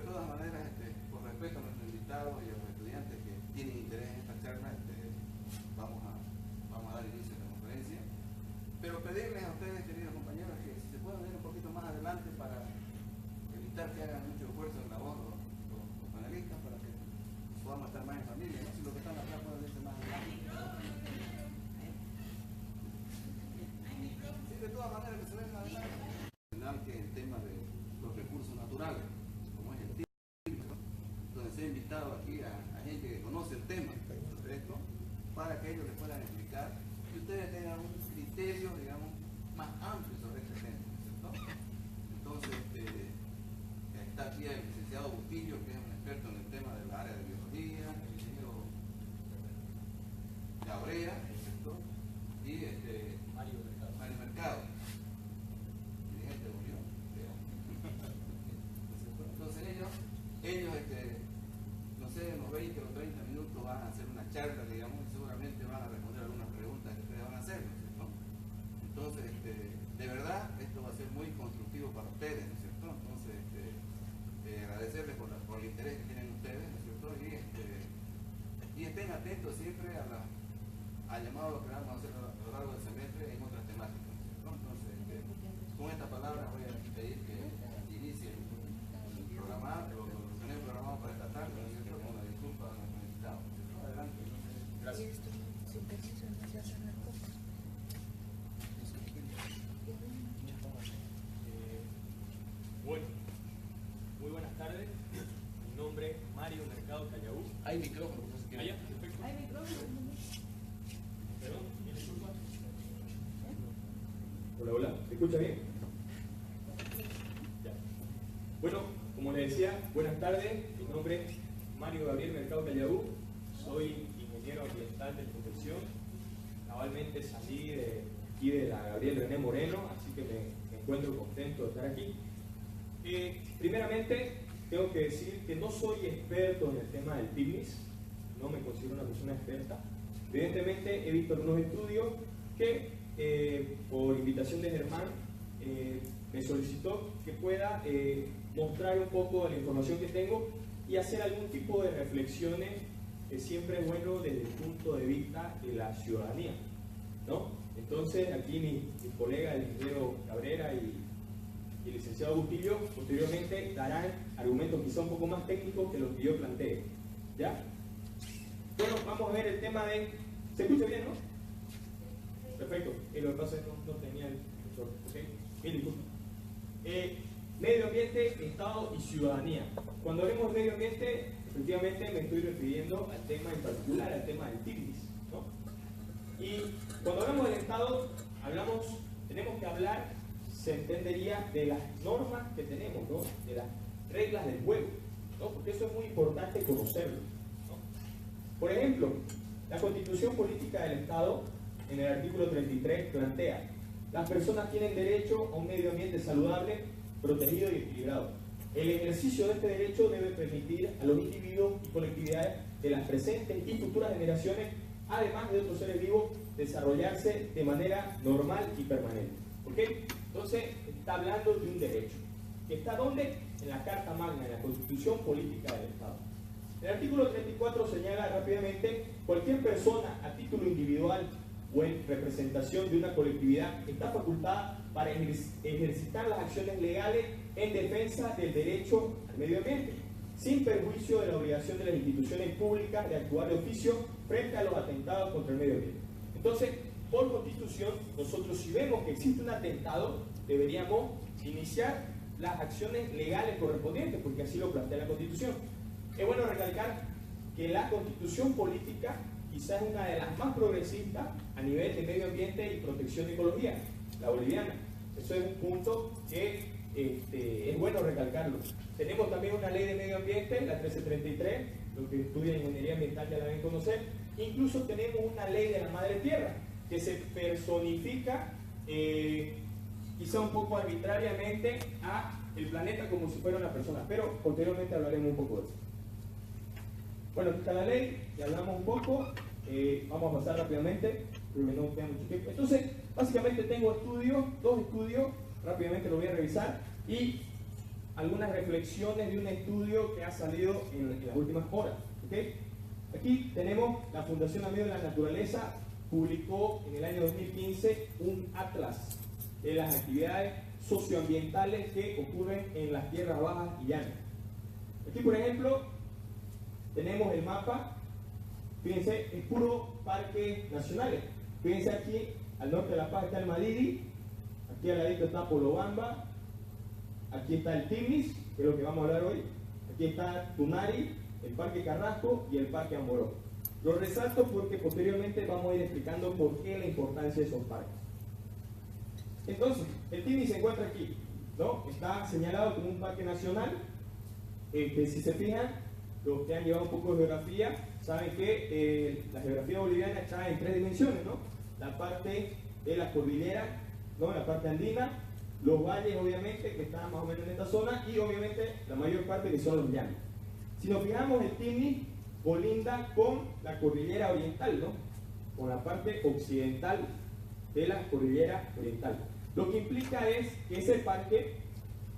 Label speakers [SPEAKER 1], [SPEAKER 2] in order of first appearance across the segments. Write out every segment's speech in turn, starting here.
[SPEAKER 1] todas maneras, por respeto a nuestros invitados y a los estudiantes que tienen interés en esta charla, vamos a dar inicio a la conferencia. Pero pedirles a ustedes, queridos compañeros, que si se pueden venir un poquito más adelante para evitar que hagan mucho esfuerzo en la voz los panelistas, para que podamos estar más en familia, ¿no? Si los que están atrás pueden irse más adelante. Sí, de todas maneras que se ven adelante. Que el tema de los recursos naturales, como es el TIC, donde se ha invitado aquí a gente que conoce el tema sobre esto, para que ellos les puedan explicar y ustedes tengan un criterio, digamos, más amplio sobre este tema, ¿cierto? Entonces, está aquí el licenciado Bustillo, que es un experto en el tema del área de biología, el ingeniero Cabrera, ¿cierto? Y Mario Mercado. Entonces ellos no sé, unos 20 o 30 minutos van a hacer una charla, digamos, y seguramente van a responder algunas preguntas que ustedes van a hacer, ¿no es cierto? Entonces, de verdad, esto va a ser muy constructivo para ustedes, ¿no es cierto? Entonces, agradecerles por el interés que tienen ustedes, ¿no es cierto? Y estén atentos siempre al llamado que vamos a hacer a lo largo del semestre en otras temáticas, ¿no es cierto? Entonces, con estas palabras voy a pedir que inicie el programa, lo que tenemos programado para esta tarde, ¿no es cierto? Con la disculpa a nuestros invitados, ¿no es cierto? Adelante. Gracias.
[SPEAKER 2] Bueno, muy buenas tardes. Mi nombre es Mario Mercado Callaú.
[SPEAKER 1] Hay micrófono, no sé qué.
[SPEAKER 2] Allá, perfecto.
[SPEAKER 3] Hay micrófono.
[SPEAKER 2] Perdón, ¿tiene disculpa? Hola, hola, ¿se escucha bien? Ya. Bueno, como les decía, buenas tardes. Mi nombre es Mario Gabriel Mercado Callaú. Soy ingeniero ambiental de profesión. Cabalmente salí de aquí de la Gabriel René Moreno, así que me encuentro contento de estar aquí. Primeramente, tengo que decir que no soy experto en el tema del TICNIS, no me considero una persona experta. Evidentemente, he visto algunos estudios que, por invitación de Germán, me solicitó que pueda mostrar un poco de la información que tengo y hacer algún tipo de reflexiones que siempre es bueno desde el punto de vista de la ciudadanía, ¿no? Entonces, aquí mi colega, el ingeniero Cabrera y el licenciado Bustillo, posteriormente darán argumentos quizá un poco más técnicos que los que yo planteé, ¿ya? Bueno, vamos a ver el tema de... ¿Se escucha bien, no? Perfecto. Lo que pasa es que no tenía el... ¿Ok? Bien, disculpa. Medio ambiente, Estado y ciudadanía. Cuando hablemos de medio ambiente, efectivamente me estoy refiriendo al tema en particular, al tema del TICNIS, ¿no? Y cuando hablamos del Estado, tenemos que hablar, se entendería, de las normas que tenemos, ¿no? De las reglas del juego, ¿no? Porque eso es muy importante conocerlo, ¿no? Por ejemplo, la Constitución Política del Estado, en el artículo 33, plantea: las personas tienen derecho a un medio ambiente saludable, protegido y equilibrado. El ejercicio de este derecho debe permitir a los individuos y colectividades de las presentes y futuras generaciones, además de otros seres vivos, desarrollarse de manera normal y permanente. ¿Ok? Entonces, está hablando de un derecho. ¿Que está dónde? En la Carta Magna, en la Constitución Política del Estado. El artículo 34 señala rápidamente: cualquier persona a título individual o en representación de una colectividad está facultada para ejercitar las acciones legales en defensa del derecho al medio ambiente, sin perjuicio de la obligación de las instituciones públicas de actuar de oficio frente a los atentados contra el medio ambiente. Entonces, por Constitución, nosotros, si vemos que existe un atentado, deberíamos iniciar las acciones legales correspondientes, porque así lo plantea la Constitución. Es bueno recalcar que la Constitución Política quizás es una de las más progresistas a nivel de medio ambiente y protección de ecología, la boliviana. Eso es un punto que es bueno recalcarlo. Tenemos también una ley de medio ambiente, la 1333, los que estudian ingeniería ambiental ya la deben conocer. Incluso tenemos una ley de la madre tierra, que se personifica quizá un poco arbitrariamente a el planeta como si fuera una persona, pero posteriormente hablaremos un poco de eso. Bueno, aquí está la ley, ya hablamos un poco, vamos a pasar rápidamente, porque no queda mucho tiempo. Entonces, básicamente tengo dos estudios, rápidamente lo voy a revisar, y algunas reflexiones de un estudio que ha salido en las últimas horas. ¿Okay? Aquí tenemos la Fundación Amigos de la Naturaleza, publicó en el año 2015 un atlas de las actividades socioambientales que ocurren en las tierras bajas y llanas. Aquí, por ejemplo, tenemos el mapa. Fíjense, es puro parques nacionales. Fíjense aquí, al norte de La Paz está el Madidi, aquí al ladito está Polobamba, aquí está el Timis, que es lo que vamos a hablar hoy, aquí está Tunari, el Parque Carrasco y el Parque Amoró. Lo resalto porque posteriormente vamos a ir explicando por qué la importancia de esos parques. Entonces, el Timis se encuentra aquí, ¿no? Está señalado como un parque nacional, que si se fijan, los que han llevado un poco de geografía, saben que la geografía boliviana está en 3 dimensiones, ¿no? La parte de la cordillera, ¿no? La parte andina, los valles obviamente que están más o menos en esta zona y obviamente la mayor parte que son los llanos. Si nos fijamos, el Timis colinda con la cordillera oriental, ¿no? Con la parte occidental de la cordillera oriental. Lo que implica es que ese parque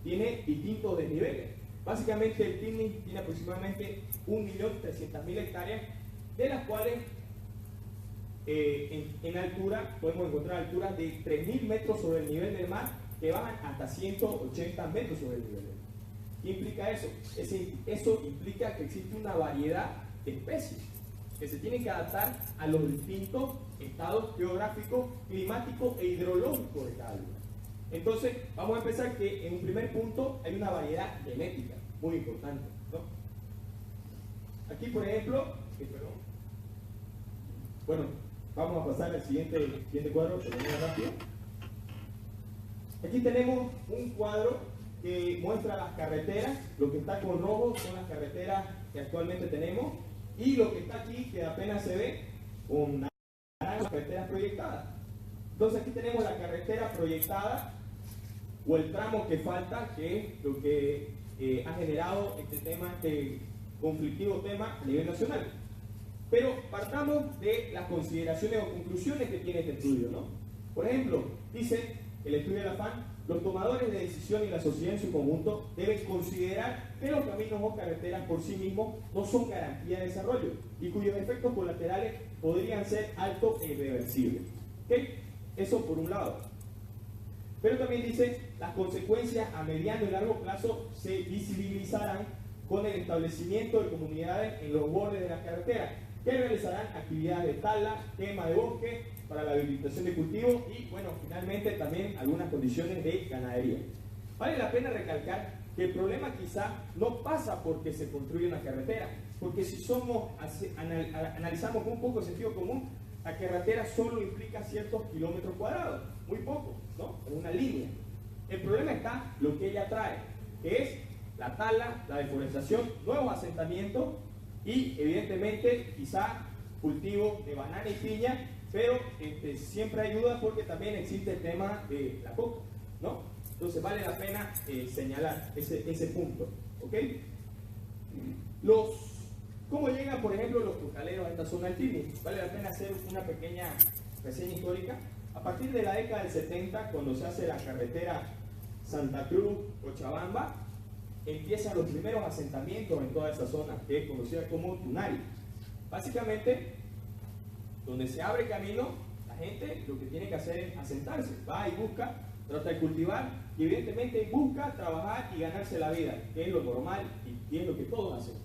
[SPEAKER 2] tiene distintos desniveles. Básicamente el Timis tiene aproximadamente 1.300.000 hectáreas, de las cuales en altura podemos encontrar alturas de 3.000 metros sobre el nivel del mar, que bajan hasta 180 metros sobre el nivel del mar. ¿Qué implica eso? Eso implica que existe una variedad de especies que se tienen que adaptar a los distintos estados geográficos, climáticos e hidrológicos de cada lugar. Entonces, vamos a empezar que en un primer punto hay una variedad genética muy importante, ¿no? Aquí, por ejemplo, bueno, vamos a pasar al siguiente cuadro, que viene rápido. Aquí tenemos un cuadro que muestra las carreteras. Lo que está con rojo son las carreteras que actualmente tenemos, y lo que está aquí, que apenas se ve, con naranjas, carreteras proyectadas. Entonces aquí tenemos la carretera proyectada, o el tramo que falta, que es lo que ha generado este conflictivo tema a nivel nacional. Pero partamos de las consideraciones o conclusiones que tiene este estudio, ¿no? Por ejemplo, dice el estudio de la FAN: los tomadores de decisión y la sociedad en su conjunto deben considerar que los caminos o carreteras por sí mismos no son garantía de desarrollo y cuyos efectos colaterales podrían ser altos e irreversibles. ¿Okay? Eso por un lado. Pero también dice: las consecuencias a mediano y largo plazo se visibilizarán con el establecimiento de comunidades en los bordes de las carreteras, que realizarán actividades de tala, quema de bosque, para la habilitación de cultivos y, bueno, finalmente también algunas condiciones de ganadería. Vale la pena recalcar que el problema quizá no pasa porque se construye una carretera, porque si analizamos con un poco de sentido común, la carretera solo implica ciertos kilómetros cuadrados, muy poco, ¿no? En una línea. El problema está lo que ella trae, que es la tala, la deforestación, nuevos asentamientos y, evidentemente, quizá cultivo de banana y piña, pero siempre ayuda porque también existe el tema de la coca, ¿no? Entonces vale la pena señalar ese punto, ¿ok? ¿Cómo llegan, por ejemplo, los cocaleros a esta zona del Timis? Vale la pena hacer una pequeña reseña histórica. A partir de la década del 70, cuando se hace la carretera Santa Cruz-Cochabamba, empiezan los primeros asentamientos en toda esa zona, que es conocida como Tunari. Básicamente, donde se abre camino, la gente lo que tiene que hacer es asentarse, va y busca, trata de cultivar y evidentemente busca trabajar y ganarse la vida, que es lo normal y es lo que todos hacen.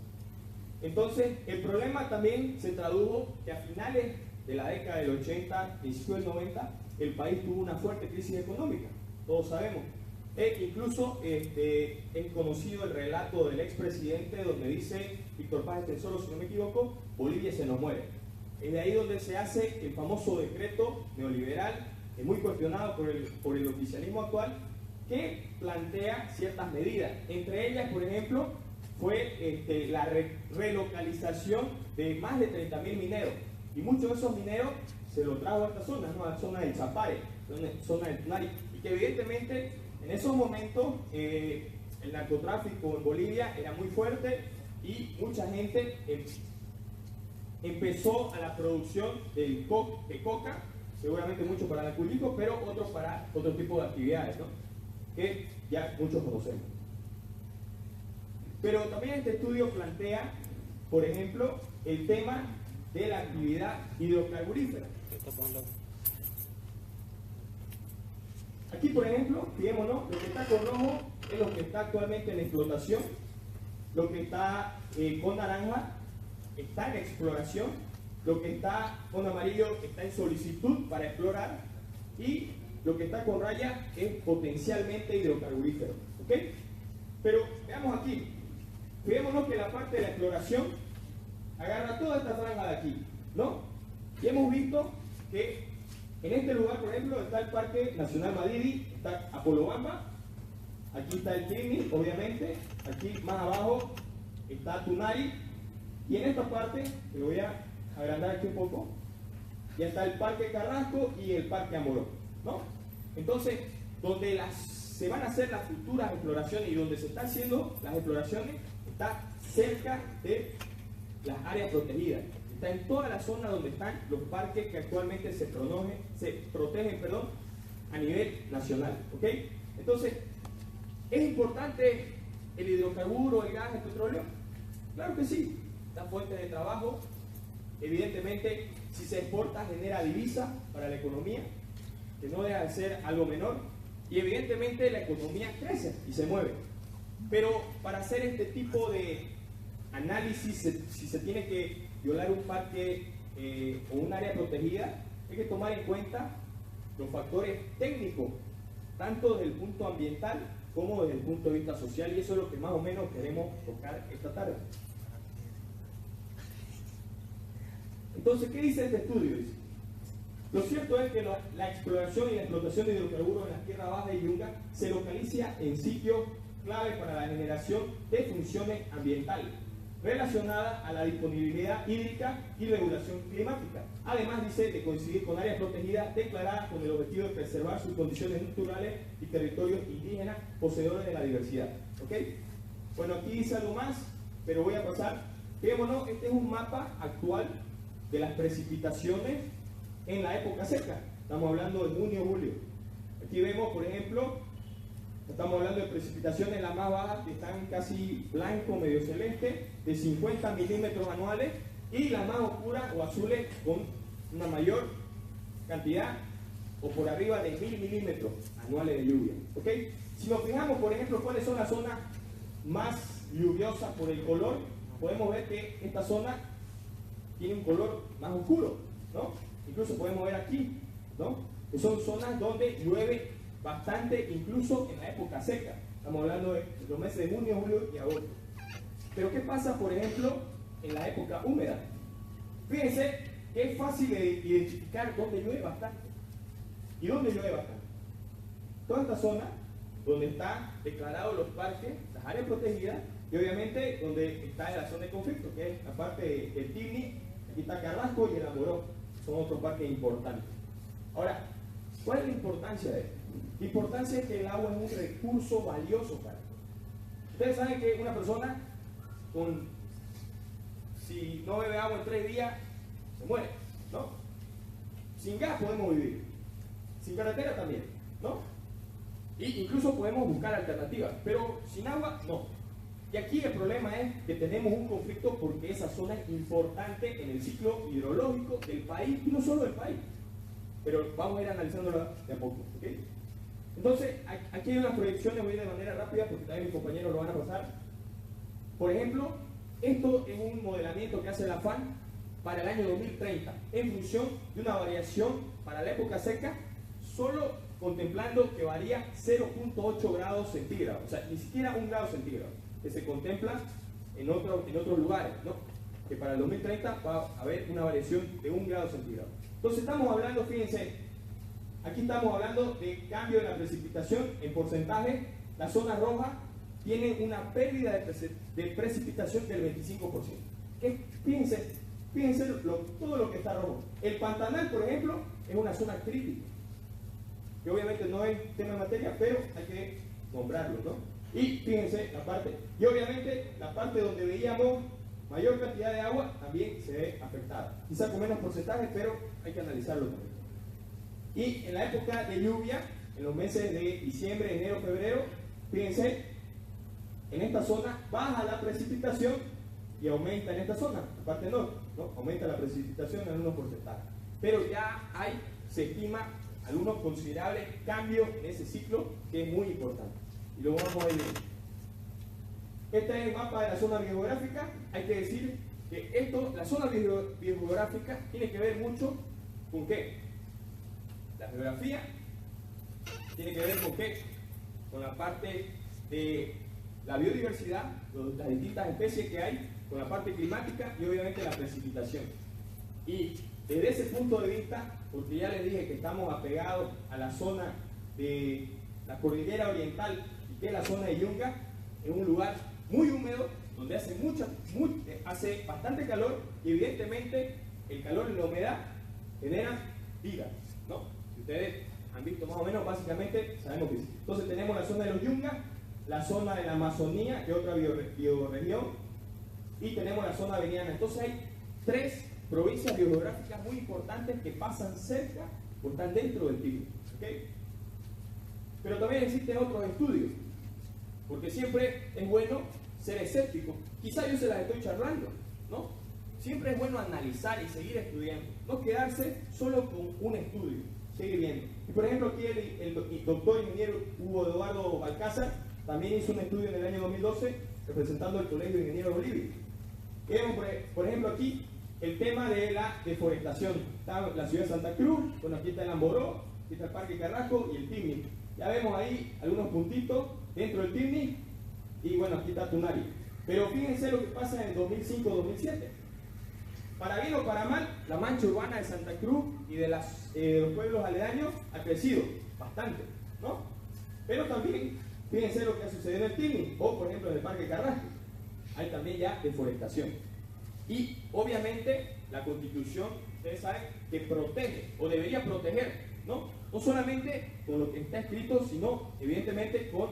[SPEAKER 2] Entonces, el problema también se tradujo que a finales de la década del 80, principios del 90, el país tuvo una fuerte crisis económica, todos sabemos. Incluso es conocido el relato del expresidente donde dice Víctor Paz Estenssoro, si no me equivoco: Bolivia se nos muere. Es de ahí donde se hace el famoso decreto neoliberal, muy cuestionado por el oficialismo actual, que plantea ciertas medidas. Entre ellas, por ejemplo, fue la relocalización de más de 30.000 mineros. Y muchos de esos mineros se los trajo a esta zona, ¿no? A la zona del Chapare, zona del Tunari. Y que evidentemente en esos momentos el narcotráfico en Bolivia era muy fuerte y mucha gente empezó a la producción de coca, seguramente mucho para el alcoholismo, pero otros para otro tipo de actividades, ¿no? Que ya muchos conocemos. Pero también este estudio plantea, por ejemplo, el tema de la actividad hidrocarburífera. Aquí, por ejemplo, fijémonos, lo que está con rojo es lo que está actualmente en explotación, lo que está con naranja está en exploración, lo que está con amarillo está en solicitud para explorar y lo que está con raya es potencialmente hidrocarburífero. ¿Ok? Pero veamos aquí, fijémonos que la parte de la exploración agarra toda esta franja de aquí, ¿no? Y hemos visto que en este lugar, por ejemplo, está el Parque Nacional Madidi, está Apolobamba, aquí está el Tini, obviamente, aquí más abajo está Tunari, y en esta parte, que lo voy a agrandar aquí un poco, ya está el Parque Carrasco y el Parque Amoró, ¿no? Entonces, donde se van a hacer las futuras exploraciones y donde se están haciendo las exploraciones, está cerca de las áreas protegidas. Está en toda la zona donde están los parques que actualmente se protegen a nivel nacional. ¿Ok? Entonces, ¿es importante el hidrocarburo, el gas, el petróleo? Claro que sí, da fuente de trabajo. Evidentemente, si se exporta, genera divisa para la economía, que no deja de ser algo menor. Y evidentemente la economía crece y se mueve. Pero para hacer este tipo de análisis, si se tiene que violar un parque o un área protegida, hay que tomar en cuenta los factores técnicos, tanto desde el punto ambiental como desde el punto de vista social, y eso es lo que más o menos queremos tocar esta tarde. Entonces, ¿qué dice este estudio? Dice, lo cierto es que la exploración y la explotación de hidrocarburos en la tierra baja y yunga se localiza en sitios clave para la generación de funciones ambientales relacionadas a la disponibilidad hídrica y regulación climática. Además, dice, de coincidir con áreas protegidas declaradas con el objetivo de preservar sus condiciones naturales y territorios indígenas poseedores de la diversidad. ¿Ok? Bueno, aquí dice algo más, pero voy a pasar. Fijémonos, este es un mapa actual de las precipitaciones en la época seca. Estamos hablando de junio, julio. Aquí vemos, por ejemplo, estamos hablando de precipitaciones las más bajas que están casi blanco, medio celeste, de 50 milímetros anuales, y las más oscuras o azules con una mayor cantidad o por arriba de 1000 milímetros anuales de lluvia. ¿Ok? Si nos fijamos, por ejemplo, cuáles son las zonas más lluviosas por el color, podemos ver que esta zona tiene un color más oscuro, ¿no? Incluso podemos ver aquí, ¿no? Que son zonas donde llueve bastante, incluso en la época seca. Estamos hablando de los meses de junio, julio y agosto. Pero ¿qué pasa, por ejemplo, en la época húmeda? Fíjense que es fácil de identificar dónde llueve bastante. ¿Y dónde llueve bastante? Toda esta zona donde están declarados los parques, las áreas protegidas, y obviamente donde está la zona de conflicto, que es la parte del Tibni, aquí está Carrasco y el Amoró, son otros parques importantes. Ahora, ¿cuál es la importancia de esto? La importancia es que el agua es un recurso valioso para nosotros. Ustedes saben que una persona si no bebe agua en 3 días, se muere, ¿no? Sin gas podemos vivir, sin carretera también, ¿no? Y incluso podemos buscar alternativas, pero sin agua, no. Y aquí el problema es que tenemos un conflicto porque esa zona es importante en el ciclo hidrológico del país, y no solo del país, pero vamos a ir analizándola de a poco, ¿ok? Entonces, aquí hay unas proyecciones, voy a ir de manera rápida porque también mis compañeros lo van a pasar. Por ejemplo, esto es un modelamiento que hace la FAN para el año 2030, en función de una variación para la época seca, solo contemplando que varía 0.8 grados centígrados, o sea, ni siquiera 1 grado centígrado, que se contempla en otros lugares, ¿no? Que para el 2030 va a haber una variación de 1 grado centígrado. Entonces estamos hablando, fíjense, aquí estamos hablando de cambio de la precipitación en porcentaje. La zona roja tiene una pérdida de precipitación del 25%. Fíjense todo lo que está rojo. El Pantanal, por ejemplo, es una zona crítica, que obviamente no es tema de materia, pero hay que nombrarlo, ¿no? Y fíjense la parte, y obviamente la parte donde veíamos mayor cantidad de agua también se ve afectada. Quizá con menos porcentaje, pero hay que analizarlo también. Y en la época de lluvia, en los meses de diciembre, enero, febrero, fíjense, en esta zona baja la precipitación y aumenta en esta zona, la parte norte, ¿no? Aumenta la precipitación en algunos porcentajes. Pero ya se estima algunos considerables cambios en ese ciclo, que es muy importante. Y lo vamos a ver bien. Este es el mapa de la zona biogeográfica. Hay que decir que la zona biogeográfica tiene que ver mucho con ¿qué? La geografía tiene que ver con ¿qué? Con la parte de la biodiversidad, las distintas especies que hay, con la parte climática y obviamente la precipitación. Y desde ese punto de vista, porque ya les dije que estamos apegados a la zona de la cordillera oriental, y que es la zona de Yunga, en un lugar muy húmedo, donde hace bastante calor, y evidentemente el calor y la humedad generan vida, ¿no? Si ustedes han visto más o menos, básicamente sabemos que sí. Entonces tenemos la zona de los Yungas, la zona de la Amazonía, que es otra bioregión, y tenemos la zona aveniana. Entonces hay 3 provincias biogeográficas muy importantes que pasan cerca o están dentro del Tigre, ¿okay? Pero también existen otros estudios, porque siempre es bueno ser escéptico. Quizá yo se las estoy charlando, ¿no? Siempre es bueno analizar y seguir estudiando, no quedarse solo con un estudio, seguir viendo. Y por ejemplo aquí el doctor ingeniero Hugo Eduardo Balcázar también hizo un estudio en el año 2012 representando el Colegio de Ingenieros de Bolivia. Vemos por ejemplo aquí el tema de la deforestación. Está la ciudad de Santa Cruz, bueno, aquí está el Amboró, aquí está el Parque Carrasco y el Timni. Ya vemos ahí algunos puntitos dentro del Timni y bueno, aquí está Tunari. Pero fíjense lo que pasa en el 2005-2007. Para bien o para mal, la mancha urbana de Santa Cruz y de los pueblos aledaños ha crecido bastante, ¿no? Pero también, fíjense lo que ha sucedido en el Timni o por ejemplo en el Parque Carrasco. Hay también ya deforestación. Y obviamente la Constitución, ustedes saben, que protege o debería proteger, ¿no? No solamente con lo que está escrito, sino evidentemente con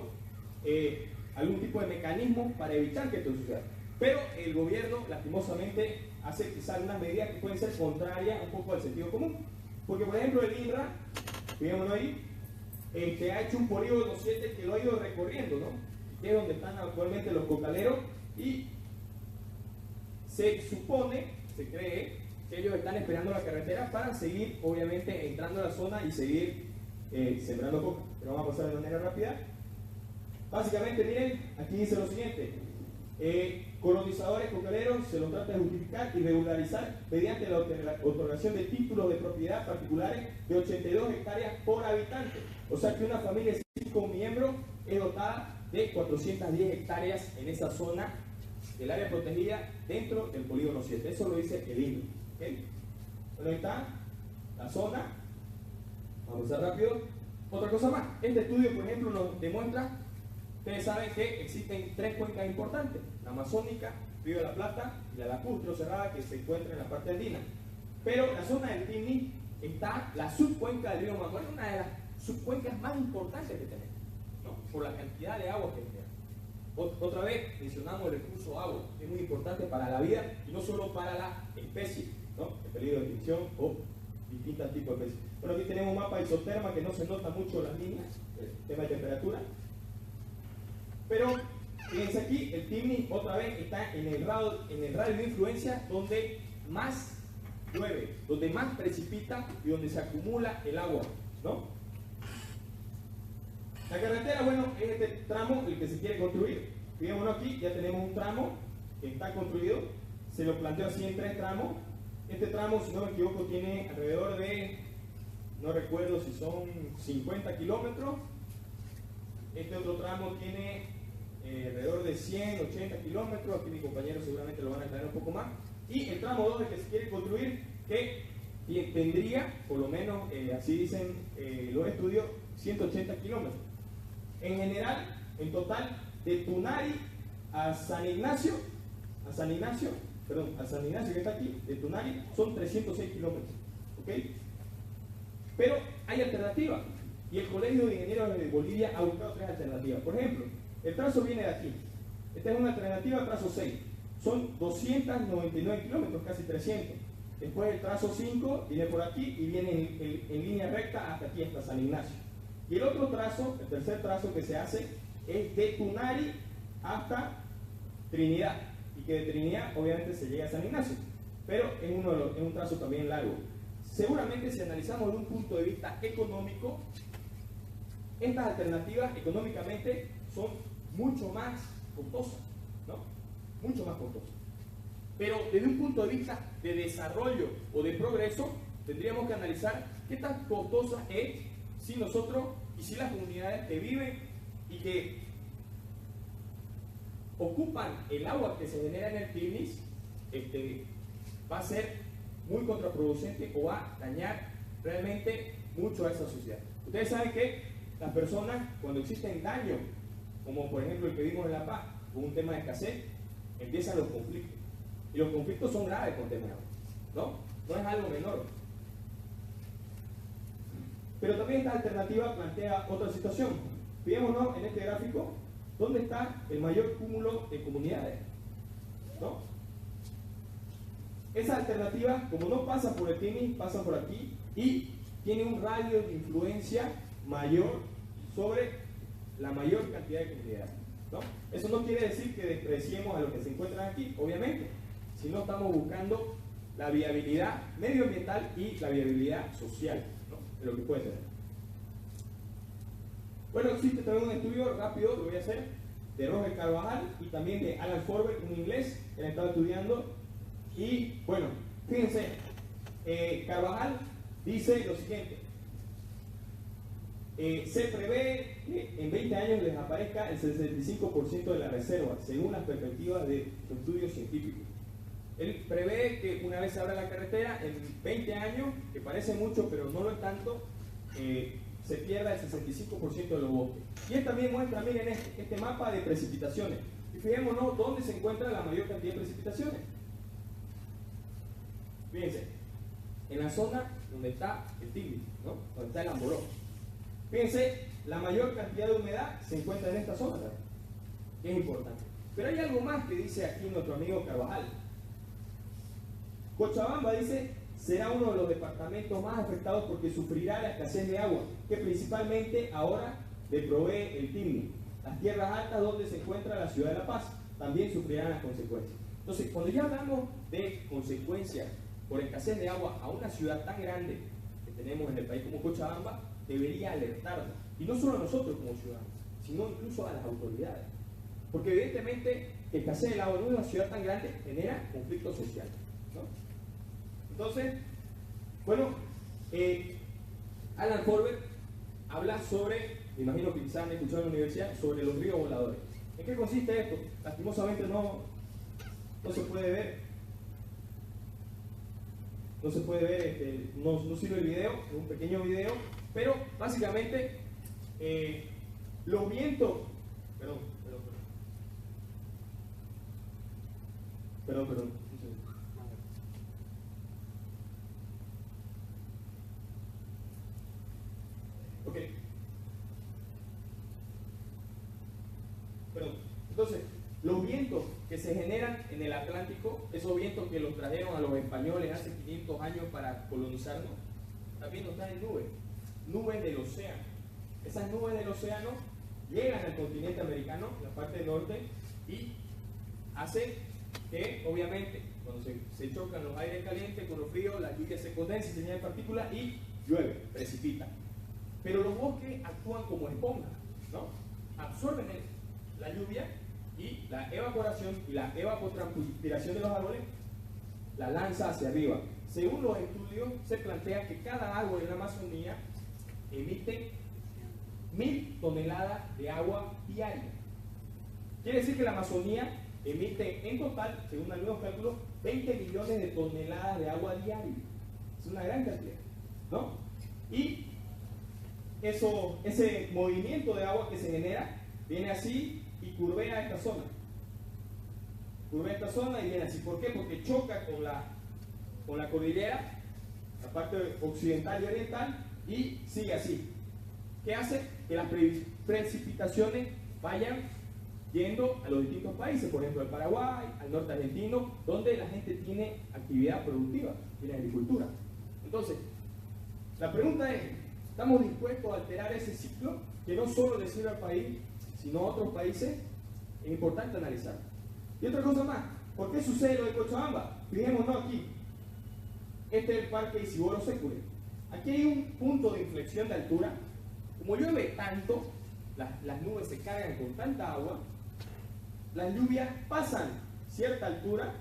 [SPEAKER 2] algún tipo de mecanismo para evitar que esto suceda. Pero el gobierno lastimosamente hace quizás unas medidas que pueden ser contrarias un poco al sentido común. Porque por ejemplo el INRA, fijémonos ahí, que ha hecho un polígono 7 que lo ha ido recorriendo, ¿no? Que es donde están actualmente los cocaleros, y se supone, se cree, que ellos están esperando la carretera para seguir, obviamente, entrando a la zona y seguir sembrando coca. Pero vamos a pasar de manera rápida. Básicamente, miren, aquí dice lo siguiente. Colonizadores cocaleros se los trata de justificar y regularizar mediante la otorgación de títulos de propiedad particulares de 82 hectáreas por habitante. O sea que una familia de 5 miembros es dotada de 410 hectáreas en esa zona del área protegida dentro del polígono 7. Eso lo dice el INRA. ¿Okay? Bueno, ahí está la zona. Vamos a ver rápido. Otra cosa más. Este estudio, por ejemplo, nos demuestra, ustedes saben que existen 3 cuencas importantes: la amazónica, Río de la Plata y la lacustre cerrada, que se encuentra en la parte andina. Pero la zona del Timni está la subcuenca del río Macuare, una de las subcuencas más importantes que tenemos, ¿no? Por la cantidad de agua que tiene. Otra vez mencionamos el recurso agua, que es muy importante para la vida y no solo para la especie, ¿no? En peligro de extinción o distintos tipos de especies. Bueno, aquí tenemos un mapa isoterma que no se nota mucho las líneas, el tema de temperatura. Pero fíjense aquí, el Timni otra vez está en el radio de influencia donde más llueve, donde más precipita y donde se acumula el agua, ¿no? La carretera, bueno, es este tramo el que se quiere construir. Fijémonos aquí, ya tenemos un tramo que está construido. Se lo planteo así en 3 tramos. Este tramo, si no me equivoco, tiene alrededor de, no recuerdo si son 50 kilómetros. Este otro tramo tiene alrededor de 100, 80 kilómetros. Aquí mi compañero seguramente lo van a aclarar un poco más. Y el tramo 2 el que se quiere construir, que tendría, por lo menos así dicen los estudios, 180 kilómetros. En general, en total, de Tunari a San Ignacio que está aquí, de Tunari, son 306 kilómetros. ¿Okay? Pero hay alternativas. Y el Colegio de Ingenieros de Bolivia ha buscado 3 alternativas. Por ejemplo, el trazo viene de aquí. Esta es una alternativa, trazo 6. Son 299 kilómetros, casi 300. Después el trazo 5 viene por aquí y viene en línea recta hasta aquí, hasta San Ignacio. Y el otro trazo, el tercer trazo que se hace, es de Tunari hasta Trinidad, y que de Trinidad obviamente se llega a San Ignacio, pero es un trazo también largo. Seguramente si analizamos desde un punto de vista económico, estas alternativas económicamente son mucho más costosas, ¿no? Mucho más costosas. Pero desde un punto de vista de desarrollo o de progreso, tendríamos que analizar qué tan costosa es si nosotros y si las comunidades que viven y que ocupan el agua que se genera en el Tigris, va a ser muy contraproducente o va a dañar realmente mucho a esa sociedad. Ustedes saben que las personas, cuando existen daños, como por ejemplo el que vimos en La Paz, con un tema de escasez, empiezan los conflictos. Y los conflictos son graves con tema de agua, ¿no? No es algo menor. Pero también esta alternativa plantea otra situación. Fijémonos en este gráfico, ¿dónde está el mayor cúmulo de comunidades? ¿No? Esa alternativa, como no pasa por el Tigris, pasa por aquí y tiene un radio de influencia mayor sobre la mayor cantidad de comunidades, ¿no? Eso no quiere decir que despreciemos a los que se encuentran aquí, obviamente, sino estamos buscando la viabilidad medioambiental y la viabilidad social, ¿no? De lo que puede tener. Bueno, existe también un estudio rápido, lo voy a hacer, de Roger Carvajal y también de Alan Forbes, un inglés, que han estado estudiando. Y bueno, fíjense, Carvajal dice lo siguiente: se prevé que en 20 años les aparezca el 65% de la reserva, según las perspectivas de su estudio científico. Él prevé que una vez se abra la carretera, en 20 años, que parece mucho pero no lo es tanto, se pierda el 65% de los bosques. Y él también muestra, miren, este mapa de precipitaciones. Y fijémonos dónde se encuentra la mayor cantidad de precipitaciones. Fíjense, en la zona donde está el Tigris, ¿no? Donde está el Amboró. Fíjense, la mayor cantidad de humedad se encuentra en esta zona, ¿verdad? Que es importante. Pero hay algo más que dice aquí nuestro amigo Carvajal. Cochabamba, dice, será uno de los departamentos más afectados porque sufrirá la escasez de agua, que principalmente ahora le provee el Tigris. Las tierras altas donde se encuentra la ciudad de La Paz también sufrirán las consecuencias. Entonces, cuando ya hablamos de consecuencias por escasez de agua a una ciudad tan grande que tenemos en el país como Cochabamba, debería alertarnos. Y no solo a nosotros como ciudadanos, sino incluso a las autoridades. Porque evidentemente que escasez del agua en una ciudad tan grande genera conflicto social, ¿no? Entonces, bueno, Alan Forbes habla sobre, me imagino que quizás han escuchado en la universidad, sobre los ríos voladores. ¿En qué consiste esto? Lastimosamente no se puede ver. No se puede ver, no sirve el video, es un pequeño video, pero básicamente los vientos, perdón. Ok. Entonces, los vientos que se generan en el Atlántico, esos vientos que los trajeron a los españoles hace 500 años para colonizarnos, también nos traen nubes del océano. Esas nubes del océano llegan al continente americano, la parte del norte, y hace que, obviamente, cuando se chocan los aires calientes con los fríos, la lluvia se condensa, se llena de partículas y llueve, precipita. Pero los bosques actúan como esponjas, ¿no? Absorben la lluvia y la evaporación y la evapotranspiración de los árboles la lanza hacia arriba. Según los estudios, se plantea que cada árbol en la Amazonía emite 1000 toneladas de agua diaria. Quiere decir que la Amazonía emite en total, según algunos cálculos, 20 millones de toneladas de agua diaria. Es una gran cantidad, ¿no? Y ese movimiento de agua que se genera viene así y curvea esta zona. Curvea esta zona y viene así. ¿Por qué? Porque choca con la cordillera, la parte occidental y oriental, y sigue así. ¿Qué hace? Que las precipitaciones vayan yendo a los distintos países, por ejemplo al Paraguay, al norte argentino, donde la gente tiene actividad productiva, tiene agricultura. Entonces, la pregunta es, ¿estamos dispuestos a alterar ese ciclo que no solo le sirve al país, sino a otros países? Es importante analizar. Y otra cosa más, ¿por qué sucede lo de Cochabamba? Fijémonos aquí. Este es el parque Isidoro Sécule. Aquí hay un punto de inflexión de altura. Como llueve tanto, las nubes se cargan con tanta agua, las lluvias pasan cierta altura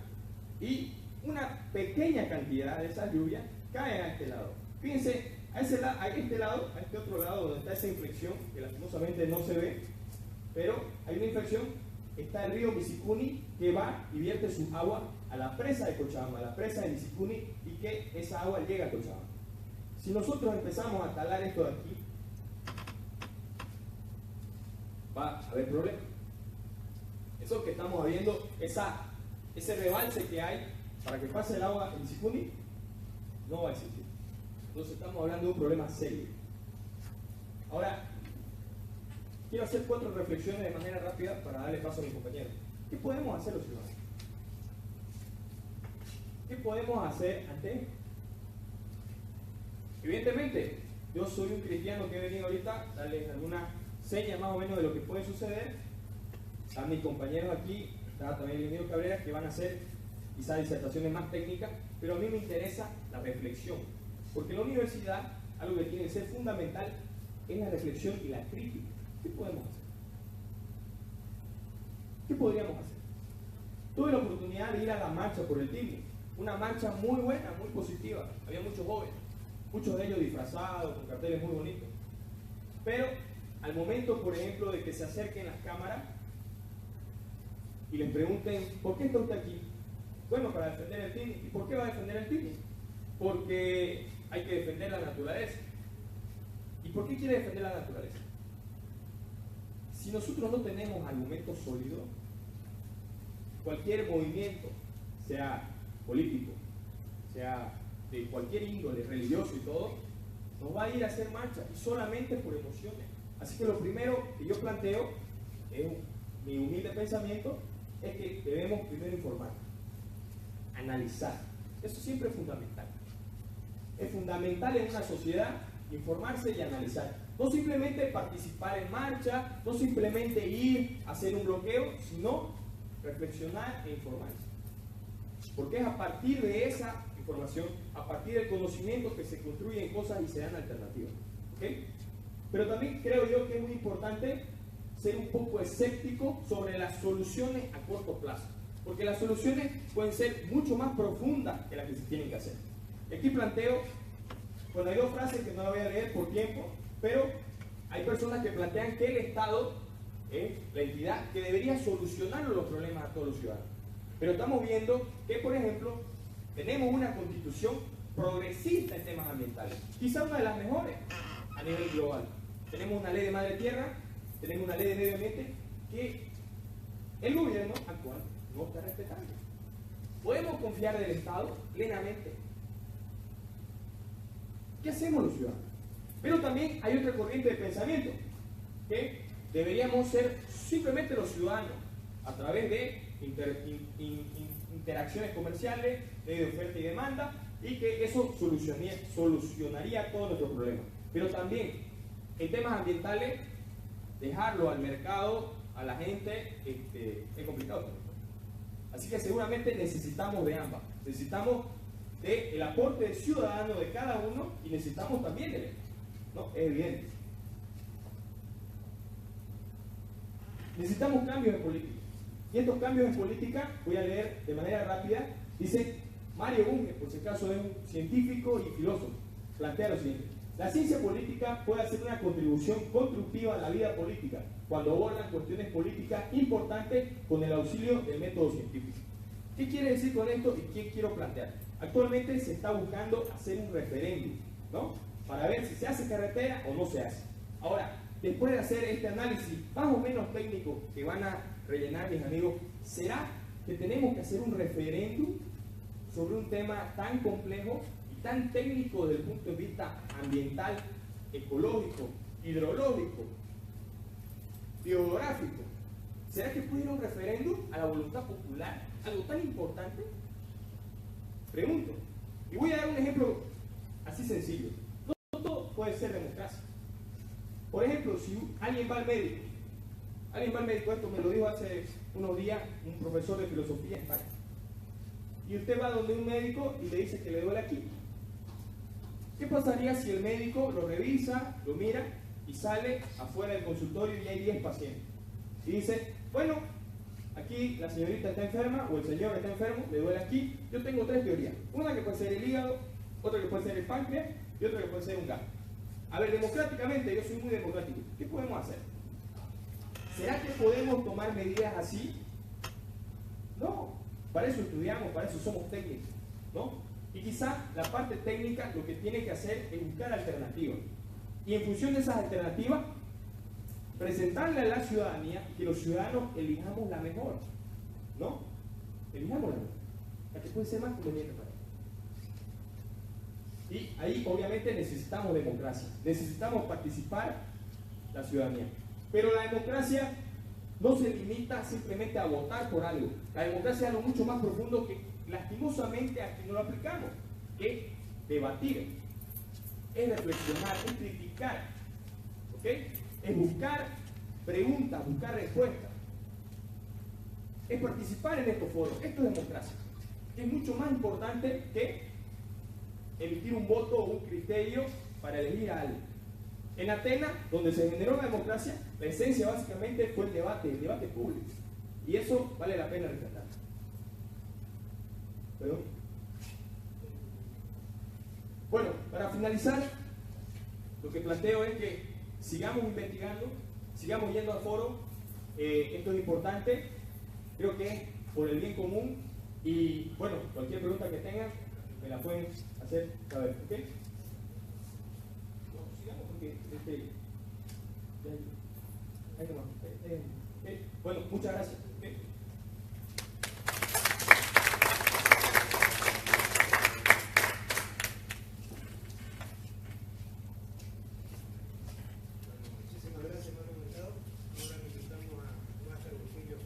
[SPEAKER 2] y una pequeña cantidad de esas lluvias caen a este lado. Fíjense, a este otro lado donde está esa inflexión, que lastimosamente no se ve, pero hay una inflexión, está el río Misicuni que va y vierte su agua a la presa de Cochabamba, a la presa de Misicuni, y que esa agua llega a Cochabamba. Si nosotros empezamos a talar esto de aquí, va a haber problemas. Eso que estamos viendo, ese rebalse que hay para que pase el agua en Misicuni, no va a existir. Entonces estamos hablando de un problema serio. Ahora, quiero hacer 4 reflexiones de manera rápida para darle paso a mi compañero. ¿Qué podemos hacer los ciudadanos? ¿Qué podemos hacer ante esto? Evidentemente, yo soy un cristiano que he venido ahorita a darles alguna seña más o menos de lo que puede suceder. Están mis compañeros aquí, está también el ingeniero Cabrera, que van a hacer quizás disertaciones más técnicas, pero a mí me interesa la reflexión. Porque en la universidad, algo que tiene que ser fundamental es la reflexión y la crítica. ¿Qué podemos hacer? ¿Qué podríamos hacer? Tuve la oportunidad de ir a la marcha por el TIMI, una marcha muy buena, muy positiva. Había muchos jóvenes, muchos de ellos disfrazados, con carteles muy bonitos. Pero al momento, por ejemplo, de que se acerquen las cámaras y les pregunten, ¿por qué está usted aquí? Bueno, para defender el TIMI. ¿Y por qué va a defender el TIMI? Porque hay que defender la naturaleza. ¿Y por qué quiere defender la naturaleza? Si nosotros no tenemos argumentos sólidos, cualquier movimiento, sea político, sea de cualquier índole, religioso y todo, nos va a ir a hacer marcha, y solamente por emociones. Así que lo primero que yo planteo, mi humilde pensamiento, es que debemos primero informar, analizar. Eso siempre es fundamental. Es fundamental en una sociedad informarse y analizar. No simplemente participar en marcha, no simplemente ir a hacer un bloqueo, sino reflexionar e informarse. Porque es a partir de esa información, a partir del conocimiento, que se construyen cosas y se dan alternativas. ¿Okay? Pero también creo yo que es muy importante ser un poco escéptico sobre las soluciones a corto plazo. Porque las soluciones pueden ser mucho más profundas que las que se tienen que hacer. Aquí planteo, bueno, hay 2 frases que no las voy a leer por tiempo, pero hay personas que plantean que el Estado es la entidad que debería solucionar los problemas a todos los ciudadanos. Pero estamos viendo que, por ejemplo, tenemos una constitución progresista en temas ambientales, quizá una de las mejores a nivel global. Tenemos una ley de madre tierra, tenemos una ley de medio ambiente que el gobierno actual no está respetando. ¿Podemos confiar del Estado plenamente? ¿Qué hacemos los ciudadanos? Pero también hay otra corriente de pensamiento, que deberíamos ser simplemente los ciudadanos, a través de interacciones comerciales, de oferta y demanda, y que eso solucionaría todos nuestros problemas. Pero también, en temas ambientales, dejarlo al mercado, a la gente, es complicado. Así que seguramente necesitamos de ambas. Necesitamos del aporte ciudadano de cada uno y necesitamos también del Estado. ¿No? Es evidente. Necesitamos cambios en política. Y estos cambios en política, voy a leer de manera rápida, dice Mario Bunge, por si acaso es un científico y filósofo, plantea lo siguiente: la ciencia política puede hacer una contribución constructiva a la vida política cuando abordan cuestiones políticas importantes con el auxilio del método científico. ¿Qué quiere decir con esto y qué quiero plantear? Actualmente se está buscando hacer un referéndum, ¿no?, para ver si se hace carretera o no se hace. Ahora, después de hacer este análisis más o menos técnico que van a rellenar mis amigos, ¿será que tenemos que hacer un referéndum sobre un tema tan complejo y tan técnico desde el punto de vista ambiental, ecológico, hidrológico, biográfico? ¿Será que puede ir a un referéndum a la voluntad popular? ¿Algo tan importante? Pregunto. Y voy a dar un ejemplo así sencillo. No todo puede ser democracia. Por ejemplo, si alguien va al médico Alguien más me dijo esto, me lo dijo hace unos días un profesor de filosofía en España. Y usted va donde un médico y le dice que le duele aquí. ¿Qué pasaría si el médico lo revisa, lo mira y sale afuera del consultorio y hay 10 pacientes? Y dice, bueno, aquí la señorita está enferma o el señor está enfermo, le duele aquí. Yo tengo 3 teorías. Una que puede ser el hígado, otra que puede ser el páncreas y otra que puede ser un gato. A ver, democráticamente, yo soy muy democrático. ¿Qué podemos hacer? ¿Será que podemos tomar medidas así? No. Para eso estudiamos, para eso somos técnicos, ¿no? Y quizá la parte técnica lo que tiene que hacer es buscar alternativas. Y en función de esas alternativas, presentarle a la ciudadanía y que los ciudadanos elijamos la mejor, ¿no? Elijamos la mejor, la que puede ser más conveniente para ellos. Y ahí obviamente necesitamos democracia, necesitamos participar la ciudadanía. Pero la democracia no se limita simplemente a votar por algo. La democracia es algo mucho más profundo que lastimosamente aquí no lo aplicamos, que es debatir, es reflexionar, es criticar, ¿ok? Es buscar preguntas, buscar respuestas, es participar en estos foros. Esto es democracia. Es mucho más importante que emitir un voto o un criterio para elegir a alguien. En Atenas, donde se generó la democracia, la esencia básicamente fue el debate público. Y eso vale la pena rescatar. ¿Perdón? Bueno, para finalizar, lo que planteo es que sigamos investigando, sigamos yendo al foro. Esto es importante, creo que es por el bien común. Y bueno, cualquier pregunta que tengan, me la pueden hacer saber, ¿ok? Bueno, muchas gracias.
[SPEAKER 3] Muchísimas gracias, Manuel Mercado. Ahora necesitamos a Máster Burguillo.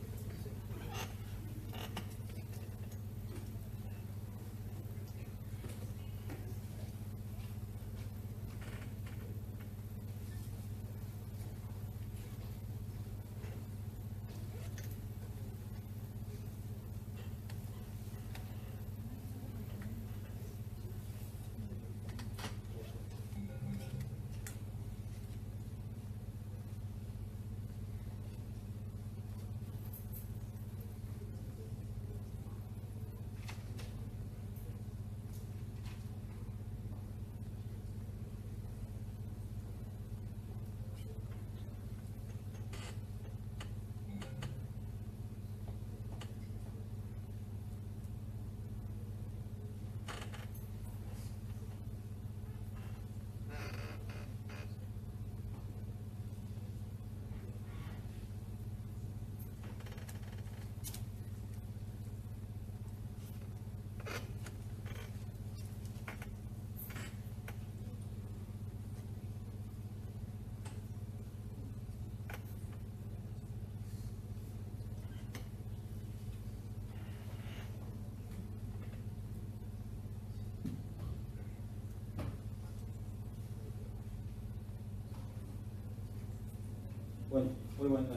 [SPEAKER 4] Bueno, muy buenas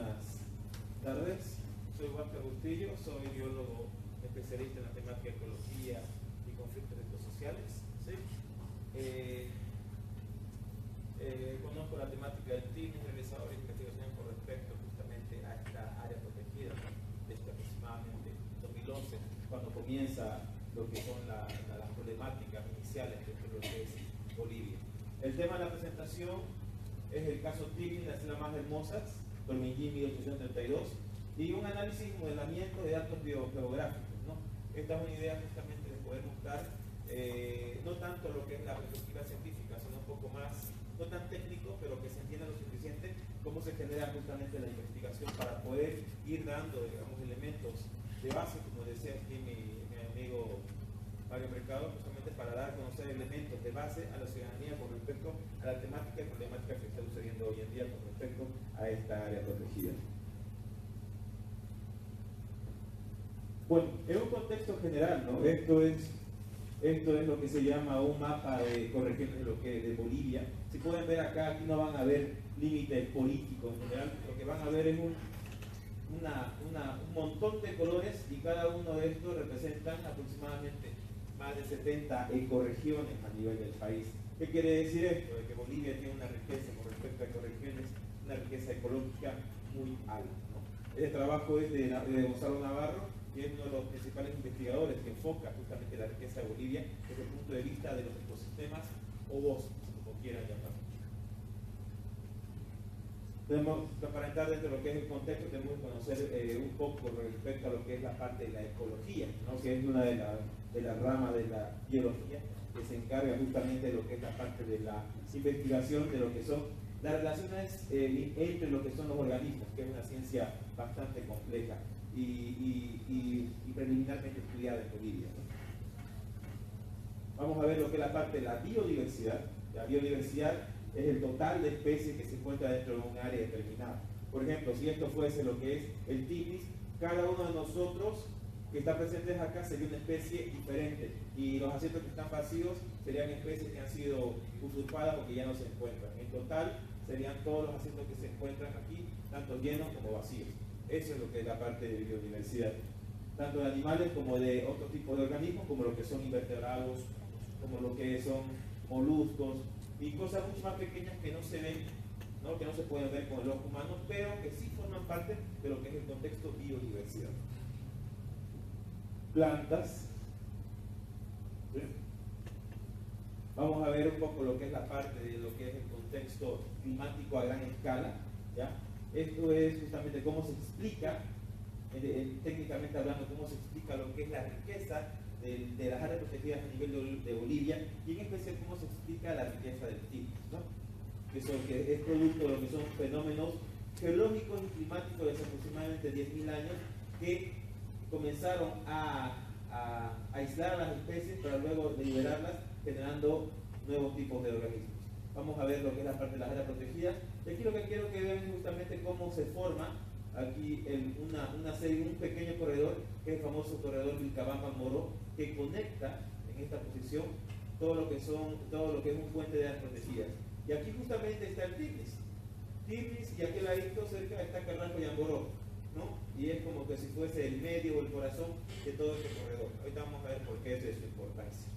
[SPEAKER 4] tardes. Soy Walter Bustillo, soy biólogo especialista en la temática de ecología y conflictos sociales. ¿Sí? Conozco la temática del TIN, he realizado investigación con respecto justamente a esta área protegida desde aproximadamente 2011, cuando comienza lo que son las problemáticas iniciales de lo que es Bolivia. El tema de la presentación es el caso TIN, las islas más hermosas, Tormillín 1832, y un análisis y modelamiento de datos geográficos, ¿no? Esta es una idea justamente de poder buscar no tanto lo que es la perspectiva científica, sino un poco más, no tan técnico, pero que se entienda lo suficiente cómo se genera justamente la investigación para poder ir dando, digamos, elementos de base, como decía aquí mi amigo Mario Mercado, justamente para dar a conocer elementos de base a la ciudadanía con respecto a la temática y problemática que está sucediendo hoy en día con respecto a esta área protegida. Bueno, en un contexto general, ¿no? Esto es lo que se llama un mapa de corregiones de Bolivia. Si pueden ver acá, aquí no van a ver límites políticos en general, lo que van a ver es un montón de colores y cada uno de estos representan aproximadamente más de 70 ecorregiones a nivel del país. ¿Qué quiere decir esto? De que Bolivia tiene una riqueza con respecto a ecorregiones, una riqueza ecológica muy alta, ¿no? Este trabajo es de Gonzalo Navarro, que es uno de los principales investigadores que enfoca justamente la riqueza de Bolivia desde el punto de vista de los ecosistemas o bosques, como quieran llamarlo. Para entrar dentro de lo que es el contexto, tenemos que conocer un poco respecto a lo que es la parte de la ecología, ¿no? Que es una de las ramas de la biología que se encarga justamente de lo que es la parte de la investigación de lo que son las relaciones entre lo que son los organismos, que es una ciencia bastante compleja y preliminarmente estudiada en Bolivia, ¿no? Vamos a ver lo que es la parte de la biodiversidad. La biodiversidad es el total de especies que se encuentra dentro de un área determinada. Por ejemplo, si esto fuese lo que es el tibis, cada uno de nosotros que está presentes acá sería una especie diferente y los asientos que están vacíos serían especies que han sido usurpadas porque ya no se encuentran. En total serían todos los asientos que se encuentran aquí, tanto llenos como vacíos. Eso es lo que es la parte de biodiversidad, tanto de animales como de otro tipo de organismos, como lo que son invertebrados, como lo que son moluscos y cosas mucho más pequeñas que no se ven, ¿no? Que no se pueden ver con el ojo humano, pero que sí forman parte de lo que es el contexto biodiversidad. Plantas. ¿Sí? Vamos a ver un poco lo que es la parte de lo que es el contexto climático a gran escala, ¿ya? Esto es justamente cómo se explica, técnicamente hablando, cómo se explica lo que es la riqueza de las áreas protegidas a nivel de Bolivia y en especial cómo se explica la riqueza del tibis, ¿no? Que es producto de lo que son fenómenos geológicos y climáticos de hace aproximadamente 10.000 años que comenzaron a aislar a las especies para luego liberarlas generando nuevos tipos de organismos. Vamos a ver lo que es la parte de las áreas protegidas. Y aquí lo que quiero que vean es justamente cómo se forma aquí una serie, un pequeño corredor, que es el famoso corredor Vilcabamba-Moró, que conecta en esta posición todo lo que es un puente de áreas protegidas. Y aquí justamente está el Tibis, y aquí al ladito cerca está Carrasco y Amboró, ¿no? Y es como que si fuese el medio o el corazón de todo este corredor. Ahorita vamos a ver por qué es de su importancia.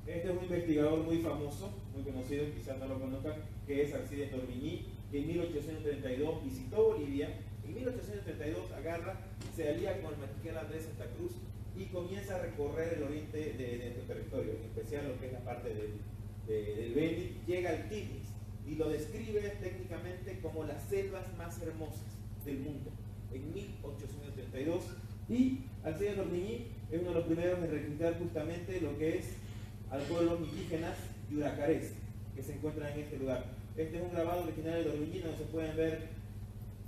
[SPEAKER 4] Este es un investigador muy famoso, muy conocido, quizás no lo conozcan, que es Alcides d'Orbigny, que en 1832 visitó Bolivia. En 1832 agarra, se alía con el mariscal Andrés Santa Cruz y comienza a recorrer el oriente de nuestro territorio, en especial lo que es la parte del Beni, llega al Tibis y lo describe técnicamente como las selvas más hermosas del mundo, en 1832. Y Alcides d'Orbigny es uno de los primeros en registrar justamente lo que es al pueblo indígenas yuracarés que se encuentran en este lugar. Este es un grabado original de d'Orbigny donde se pueden ver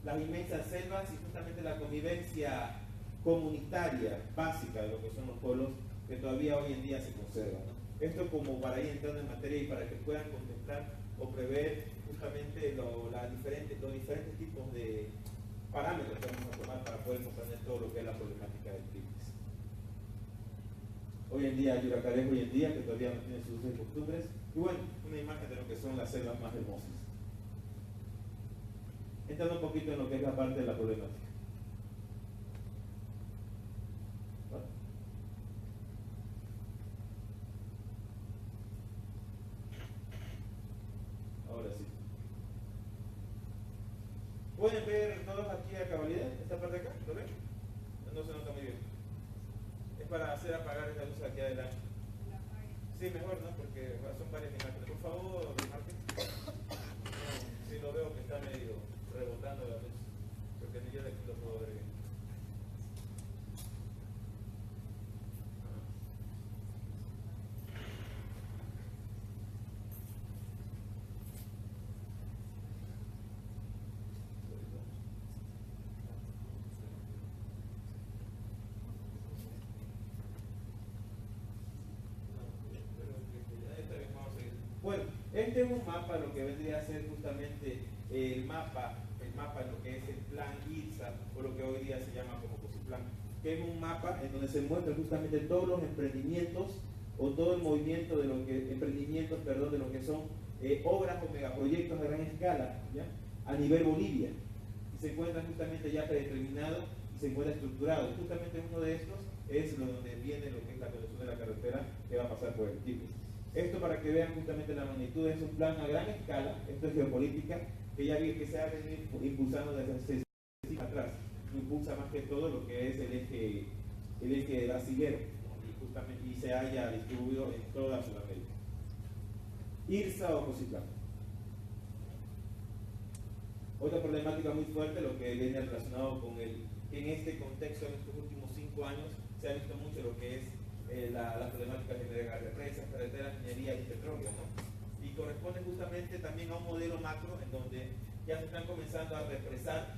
[SPEAKER 4] las inmensas selvas y justamente la convivencia comunitaria básica de lo que son los pueblos que todavía hoy en día se conservan, ¿no? Esto como para ir entrando en materia y para que puedan contemplar o prever justamente los diferentes tipos de parámetros que vamos a tomar para poder comprender todo lo que es la problemática del tibis. Hoy en día, Yuracarés hoy en día, que todavía no tiene sus usos y costumbres, y bueno, una imagen de lo que son las selvas más hermosas. Entrando un poquito en lo que es la parte de la problemática. ¿Vale? Ahora sí. ¿Pueden ver todos aquí a cabalidad? ¿Esta parte de acá? ¿Lo ven? No se nota muy bien. Es para hacer apagar esta luz aquí adelante. Sí, mejor, ¿no? Porque son varias imágenes. Por favor, Martín. Sí, lo veo que está medio rebotando la luz. Porque ni yo de aquí lo puedo ver bien. Bueno, este es un mapa, lo que vendría a ser justamente el mapa en lo que es el plan IRSA, o lo que hoy día se llama como COSIPLAN, que es un mapa en donde se muestran justamente todos los emprendimientos o todo el movimiento de lo que son obras o megaproyectos a gran escala, ¿ya? a nivel Bolivia. Y se encuentra justamente ya predeterminado y se encuentra estructurado. Y justamente uno de estos es donde viene lo que es la construcción de la carretera que va a pasar por el Tigris. Esto para que vean justamente la magnitud, es un plan a gran escala, esto es geopolítica, que ya vi que se ha venido impulsando desde hace atrás. Impulsa más que todo lo que es el eje brasilero, ¿no? y se haya distribuido en toda Sudamérica. IRSA o Cocitlán. Otra problemática muy fuerte, lo que viene relacionado con en este contexto, en estos últimos 5 años, se ha visto mucho lo que es las problemáticas de represas, carreteras, minería y petróleo, ¿no? Y corresponde justamente también a un modelo macro en donde ya se están comenzando a represar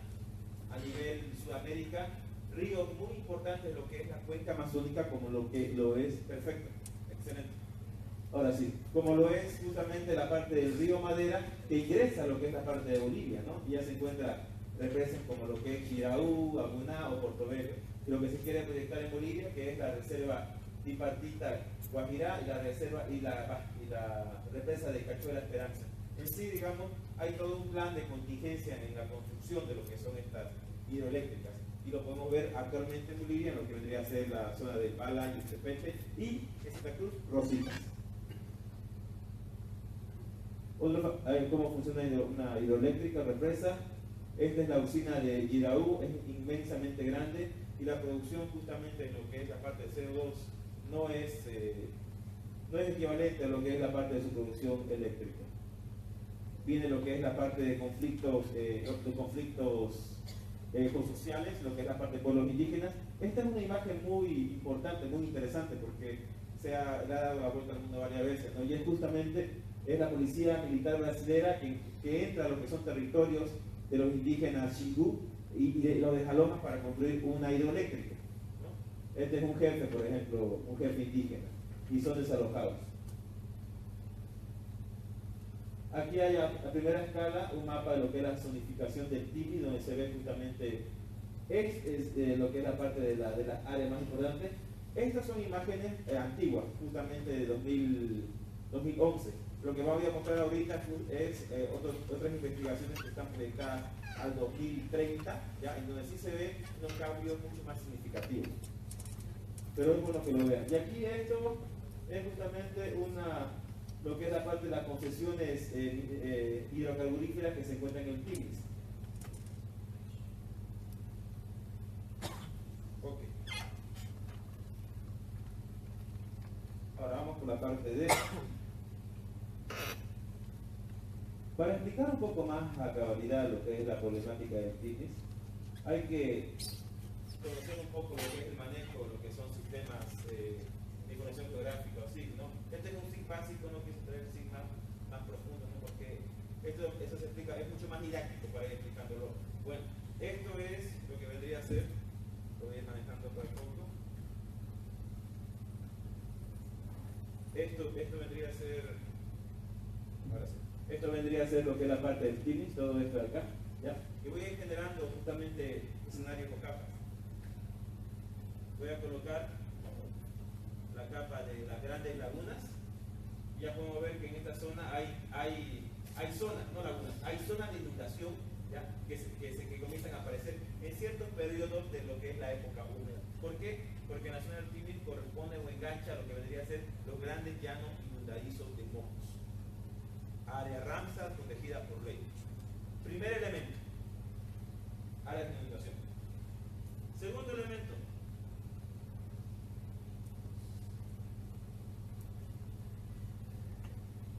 [SPEAKER 4] a nivel Sudamérica ríos muy importantes, lo que es la cuenca amazónica, como lo que lo es, perfecto, excelente. Ahora sí, como lo es justamente la parte del río Madera, que ingresa a lo que es la parte de Bolivia, ¿no? Y ya se encuentra represas como lo que es Chiraú, Aguná o Portobelo. Y lo que se quiere proyectar en Bolivia, que es la reserva tripartita Guajirá y la reserva y la represa de Cachuela Esperanza. En sí, digamos, hay todo un plan de contingencia en la construcción de lo que son estas hidroeléctricas. Y lo podemos ver actualmente en Bolivia, en lo que vendría a ser la zona de Pala y Cepete y Santa Cruz, Rositas. ¿Cómo funciona una hidroeléctrica represa? Esta es la usina de Chiraú, es inmensamente grande y la producción justamente en lo que es la parte de CO2 no es equivalente a lo que es la parte de su producción eléctrica. Viene lo que es la parte de conflictos ecosociales, lo que es la parte de pueblos indígenas. Esta es una imagen muy importante, muy interesante, porque le ha dado la vuelta al mundo varias veces, ¿no? Y es justamente la policía militar brasilera que entra a lo que son territorios de los indígenas Xingu y los desaloja para construir una hidroeléctrica, ¿no? Este es un jefe, por ejemplo, un jefe indígena, y son desalojados. Aquí hay a primera escala un mapa de lo que es la zonificación del Tigris, donde se ve justamente lo que es la parte de la área más importante. Estas son imágenes antiguas, justamente de 2011. Lo que voy a mostrar ahorita es otras investigaciones que están proyectadas al 2030, ¿ya? En donde sí se ve unos cambios mucho más significativos. Pero es bueno que lo vean. Y aquí esto es justamente lo que es la parte de las concesiones hidrocarburíferas que se encuentran en el Tigris. Ok. Ahora vamos por la parte de... Para explicar un poco más a cabalidad lo que es la problemática del Tigris, hay que conocer un poco lo que es el manejo, lo que son sistemas de conexión geográfica o SIG, ¿no? Este es un SIG básico, no quise traer SIG más profundo, ¿no? Porque eso se explica, es mucho más didáctico para ir explicándolo. Bueno, esto es lo que vendría a ser, lo voy a ir manejando por el poco. Esto vendría a ser, ahora sí. Esto vendría a ser lo que es la parte del Tigris, todo esto de acá, ¿ya? Y voy a ir generando justamente escenarios con capas. Voy a colocar la capa de las grandes lagunas. Ya podemos ver que en esta zona hay zonas, no lagunas, hay zonas de inundación, ¿ya? que comienzan a aparecer en ciertos periodos de lo que es la época húmeda. ¿Por qué? Porque en la zona del Tigris corresponde o engancha a lo que vendría a ser los grandes llanos inundadizos de Mocos. Área Ramsar protegida por ley. Primer elemento, área de inundación. Segundo elemento,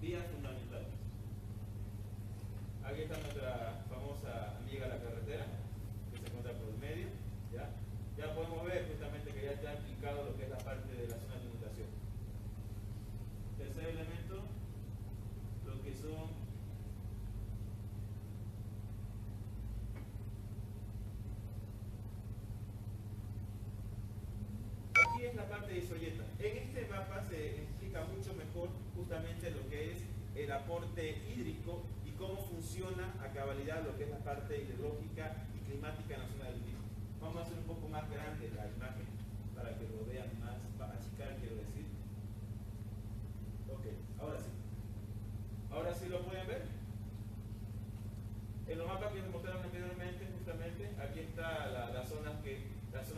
[SPEAKER 4] vías fundamentales. Aquí está nuestra famosa amiga la carretera, que se encuentra por el medio. Ya podemos ver justamente que ya está implicado lo que es la parte de la zona de inundación. Tercer elemento, lo que son aquí es la parte de Isoyeta. En este mapa se explica mucho mejor justamente lo que es el aporte hídrico y cómo funciona a cabalidad lo que es la parte hidrológica y climática en la zona del Tigris. Vamos a hacer un poco más grande la imagen para que lo vean más, para achicar quiero decir. Ok, ahora sí. Ahora sí lo pueden ver. En los mapas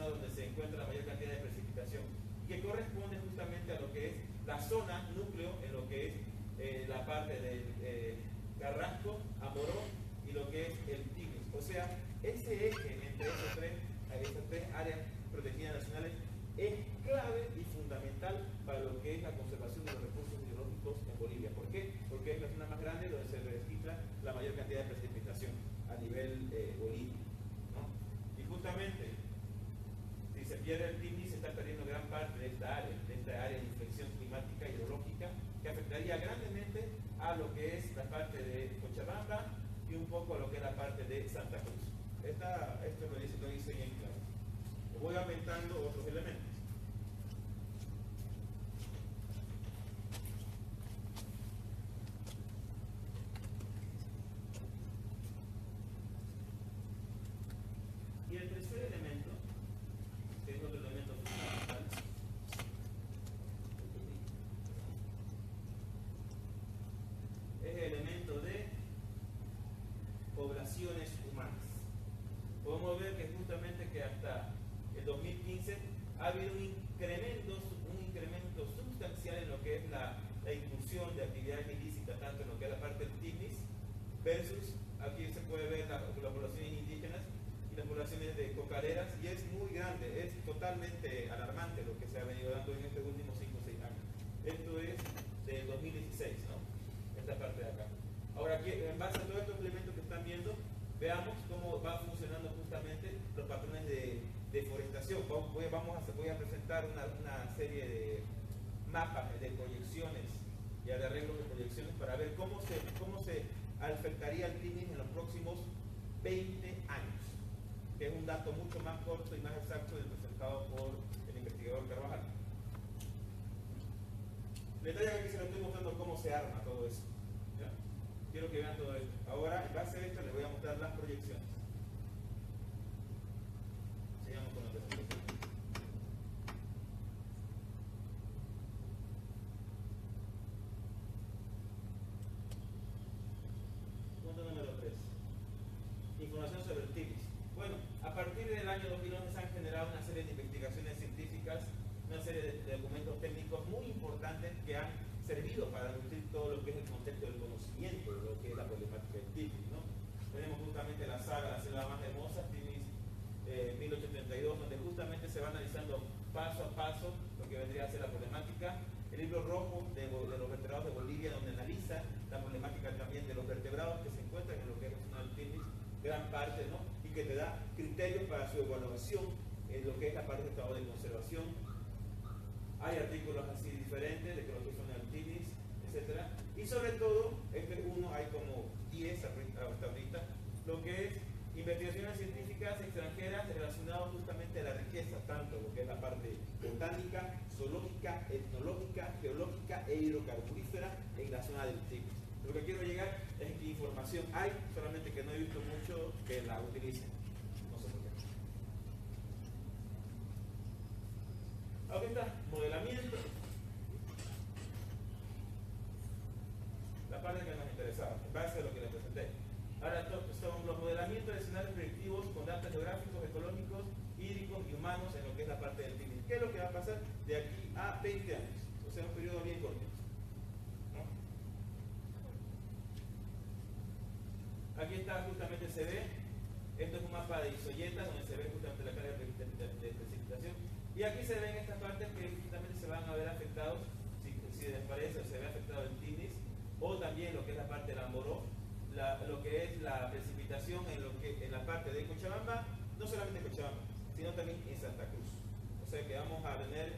[SPEAKER 4] zona donde se encuentra la mayor cantidad de precipitación, que corresponde justamente a lo que es la zona núcleo, en lo que es la parte del Carrasco, Amoró y lo que es el Tigris. O sea, ese eje entre esas tres áreas protegidas nacionales es clave y fundamental para lo que es la conservación de los recursos hidrológicos en Bolivia. ¿Por qué? Porque es la zona más grande donde se registra la mayor cantidad de precipitación a nivel Bolivia, ¿no? Y justamente, si se pierde el Tigris, se está perdiendo gran parte de esta área de inflexión climática y hidrológica, que afectaría grandemente a lo que es la parte de Cochabamba y un poco a lo que es la parte de Santa Cruz. Esto lo dice bien claro. Voy aumentando otros elementos. Y el tercer elemento, que es otro elemento fundamental, es el elemento de poblaciones humanas. Podemos ver que justamente que hasta el 2015 ha habido un incremento sustancial en lo que es la incursión de actividades ilícitas, tanto en lo que es la parte del Tigris, versus, aquí se puede ver las poblaciones indígenas y las poblaciones de cocareras, y es muy grande, es totalmente alarmante lo que se ha venido dando en estos últimos 5 o 6 años. Esto es del 2016, ¿no? Esta parte de acá. Ahora, aquí, en base a todos estos elementos que están viendo, veamos cómo va funcionando justamente los patrones de deforestación. Voy a presentar una serie de mapas de proyecciones y de arreglos de proyecciones para ver cómo se afectaría el Tigris en los próximos 20 años, que es un dato mucho más corto y más exacto del presentado por el investigador Carvajal. Detalle que aquí se lo estoy mostrando cómo se arma todo eso. ¿Ya? Quiero que vean todo esto. Ahora, en base a esto, les voy a mostrar las proyecciones. Sigamos con la presentación. Punto número 3. Información sobre el Tigris. Bueno, a partir del año 2011 se han generado una serie de investigaciones científicas, una serie de documentos técnicos muy importantes que han servido para nutrir todo lo que es el contexto del conocimiento de lo que es la problemática del Tigris, ¿no? Tenemos justamente la saga La Selva Más Hermosa, Tigris 1832, donde justamente se va analizando paso a paso lo que vendría a ser la problemática. El libro rojo de los vertebrados de Bolivia, donde analiza la problemática también de los vertebrados que se encuentran en lo que es la zona del Tigris, gran parte, ¿no? Y que te da criterios para su evaluación en lo que es la parte de estado de conservación. Hay artículos así diferentes de que lo que son el Tigris, etc. Y sobre todo, hay como 10 hasta ahorita, lo que es investigaciones científicas extranjeras relacionadas justamente a la riqueza, tanto lo que es la parte botánica, zoológica, etnológica, geológica e hidrocarburífera en la zona del Tigris. Lo que quiero llegar es que información hay, solamente que no he visto mucho que la utilicen. No sé por qué. Aquí está, modelamiento. La parte que nos interesaba, en base a lo que les presenté. Ahora son los modelamientos de escenarios predictivos con datos geográficos, ecológicos, hídricos y humanos en lo que es la parte del Tigris. ¿Qué es lo que va a pasar de aquí a 20 años? O sea, un periodo bien corto. Aquí está, justamente se ve, esto es un mapa de isoyetas donde se ve justamente la carga de precipitación, y aquí se ven estas partes que justamente se van a ver afectados, si desaparece o se ve afectado el Tigris, o también lo que es la parte del Amoró, lo que es la precipitación en la parte de Cochabamba, no solamente en Cochabamba, sino también en Santa Cruz. O sea que vamos a tener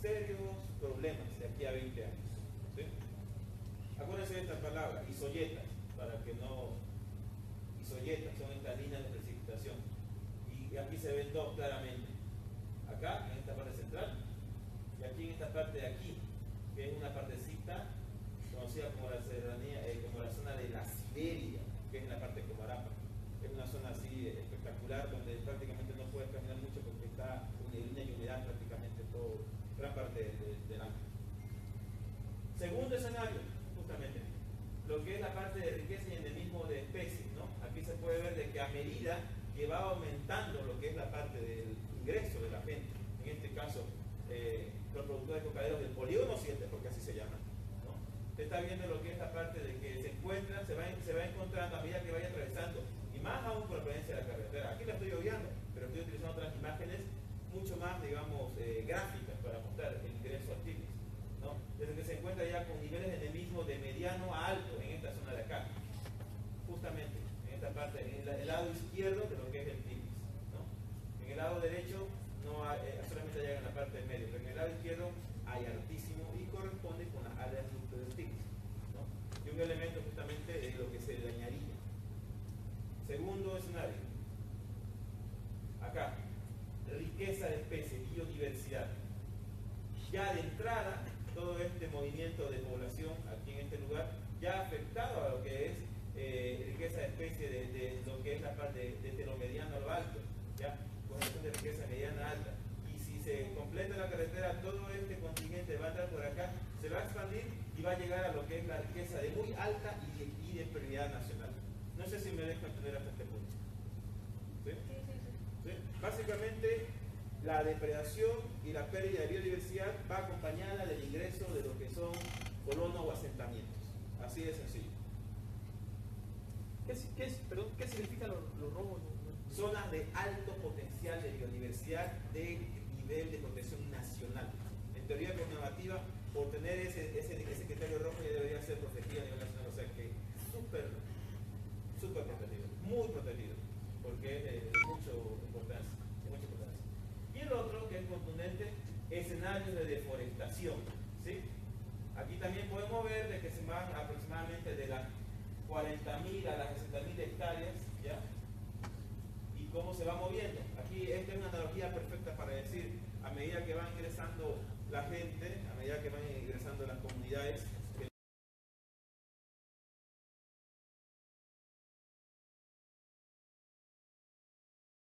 [SPEAKER 4] serios problemas de aquí a 20 años. ¿Sí? Acuérdense de esta palabra, isoyetas, para que no... Isoyetas son estas líneas de precipitación. Y aquí se ven dos claramente. Acá, en esta parte central, y aquí en esta parte de aquí, que es una partecita conocida como la serranía, como la zona de la Siberia, que es en la parte de Comarapa. Es una zona así espectacular donde prácticamente no puedes caminar mucho porque está una línea de humedad prácticamente gran parte del año. Segundo escenario, justamente, lo que es la parte de riqueza y endemismo de especies, ¿no? Aquí se puede ver de que a medida que va aumentando lo que es la parte del ingreso de la gente, en este caso los productores cocaderos del polígono 7, porque así se llama, ¿no? Usted está viendo lo que es la parte de que se encuentran, se va encontrando a medida que vaya atravesando, y más aún por la presencia de la carretera. Aquí la estoy obviando, pero estoy utilizando otras imágenes mucho más, digamos, gráficas para mostrar el ingreso al Tigris, ¿no? Desde que se encuentra ya con niveles de endemismo de mediano a alto en esta zona de acá, justamente en esta parte, en el lado izquierdo de lo que es el Tigris, ¿no? En el lado derecho no hay, solamente llega en la parte del medio, pero en el lado izquierdo hay altísimo y corresponde con las áreas del Tigris, ¿no? Y un elemento justamente de lo que se dañaría. Segundo escenario, acá, riqueza de especies, biodiversidad. Ya de entrada, todo este movimiento de población aquí en este lugar ya ha afectado a lo que es riqueza de especies de lo que es la parte desde lo mediano a lo alto, ya, con de riqueza mediana alta. Y si se completa la carretera, todo este contingente va a entrar por acá, se va a expandir y va a llegar a lo que es la riqueza de muy alta y de prioridad nacional. No sé si me dejo entender hasta este punto. ¿Sí? ¿Sí? Básicamente, la depredación y la pérdida de biodiversidad va acompañada del ingreso de lo que son colonos o asentamientos. Así de sencillo.
[SPEAKER 5] ¿Qué significa lo rojo?
[SPEAKER 4] Zonas de alto potencial de biodiversidad de nivel de protección nacional. En teoría normativa, por tener ese criterio rojo ya debería ser protegido a nivel nacional, o sea que súper protegido, muy protegido, porque es de mucha importancia. Y el otro, que es contundente, escenarios de deforestación, ¿sí? Aquí también podemos ver de que se van aproximadamente de las 40.000 a las 60.000 hectáreas, ¿ya? Y cómo se va moviendo. Aquí esta es una analogía perfecta para decir, a medida que va ingresando la gente, a medida que van ingresando las comunidades,